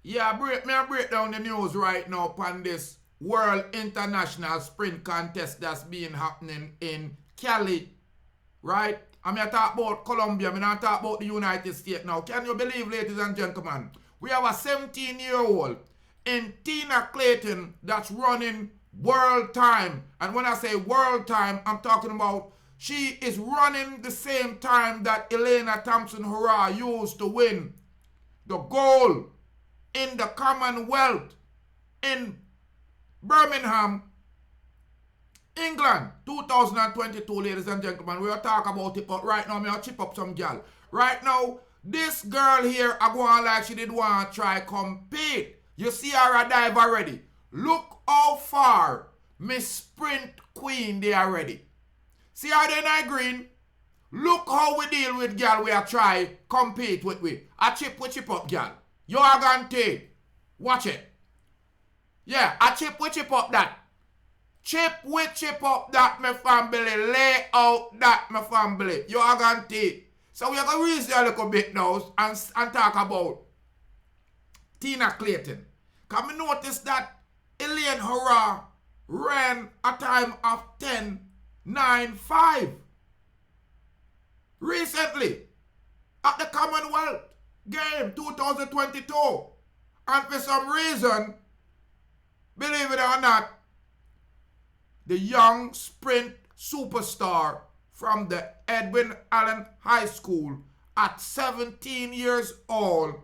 Yeah, break down the news right now upon this World International Sprint Contest that's being happening in Cali, right? I'm going to talk about Colombia, I'm going to talk about the United States now. Can you believe, ladies and gentlemen, we have a 17-year-old in Tina Clayton that's running world time. And when I say world time, I'm talking about she is running the same time that Elain Thompson Herah used to win the gold in the Commonwealth in Birmingham, England, 2022, ladies and gentlemen. We'll talk about it, but right now, I'm going to chip up some gal. Right now, this girl here, I go on like she did want to try compete. You see her a dive already. Look how far Miss Sprint Queen they already. See how they not green? Look how we deal with gal we are try compete with we. A chip we chip up gal. You are going to take. Watch it. Yeah, a chip we chip up that. Chip we chip up that, my family. Lay out that, my family. You are going to take. So we are going to reason a little bit now and talk about Tina Clayton. Can we notice that Elain Herah ran a time of 10.95 recently at the Commonwealth game 2022. And for some reason, believe it or not, the young sprint superstar from the Edwin Allen High School at 17 years old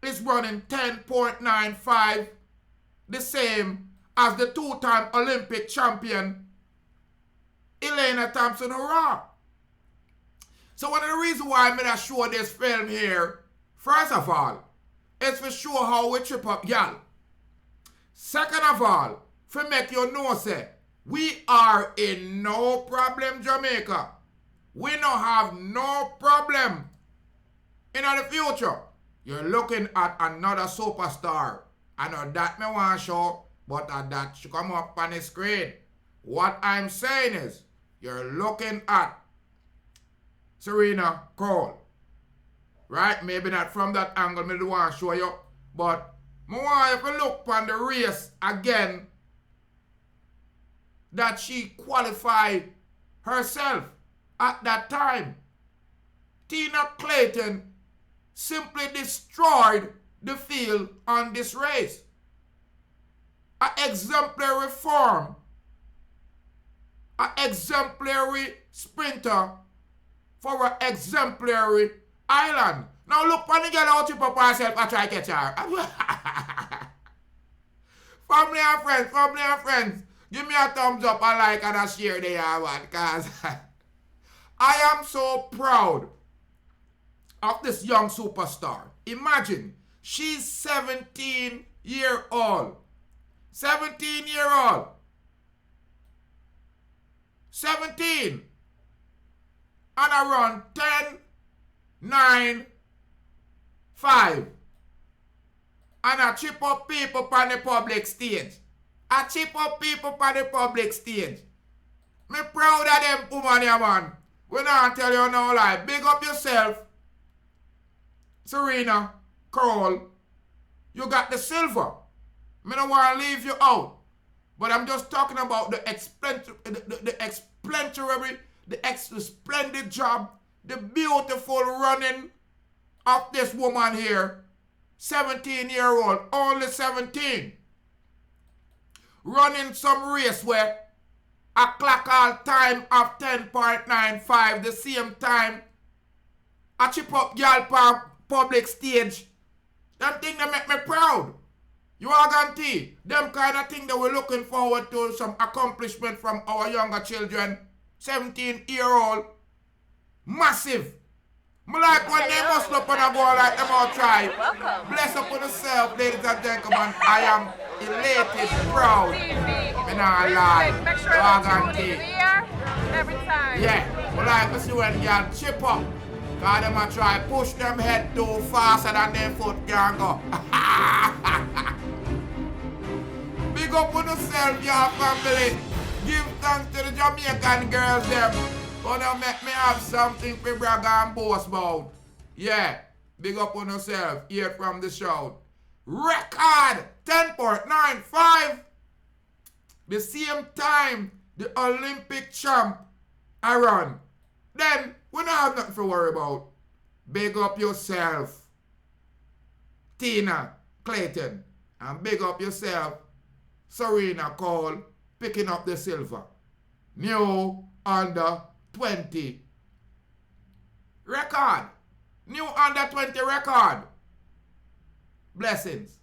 is running 10.95, the same as the two-time Olympic champion Elain Thompson Herah. So one of the reasons why I'm going to show this film here, first of all, is for show how we trip up y'all. Second of all, for make you know, say, we are in no problem, Jamaica. We don't have no problem in the future. You're looking at another superstar. I know that me want to show, but that should come up on the screen. What I'm saying is, you're looking at Serena Cole. Right? Maybe not from that angle, me do want to show you. But I want you to look on the race again that she qualified herself at that time. Tina Clayton simply destroyed the field on this race. An exemplary form. An exemplary sprinter for an exemplary island. Now look when the girl out chip up herself and try to catch her. Family and friends, give me a thumbs up and like and a share there one, because I am so proud of this young superstar. Imagine, she's 17-year-old. 17-year-old. 17. And I run 10, 9, 5. And I chip up people on the public stage. I chip up people on the public stage. Me proud of them woman here, man. We not tell you no lie. Big up yourself. Serena Cole. You got the silver. Me don't want to leave you out. But I'm just talking about the splendid job, the beautiful running of this woman here. 17-year-old, only 17. Running some race where a clock all time of 10.95, the same time a chip up girl on public stage. Them things that make me proud. You are guarantee them kind of thing that we're looking forward to, some accomplishment from our younger children. 17-year-old, massive. I like when they muscle up and I go like them all try. Bless up on yourself, ladies and gentlemen. I am elated, proud. And I lie. Make sure the tune is there every time. Yeah, I like to see when y'all chip up. Cause them a try push them head too faster than their foot can go. Big up on yourself, your family. Give thanks to the Jamaican girls them. Gonna make me have something to brag and boast about. Yeah. Big up on yourself. Hear from the shout. Record 10.95. The same time the Olympic champ I run. Then we don't have nothing to worry about. Big up yourself, Tina, Clayton. And big up yourself, Serena Cole, picking up the silver. New under 20 record. New under 20 record. Blessings.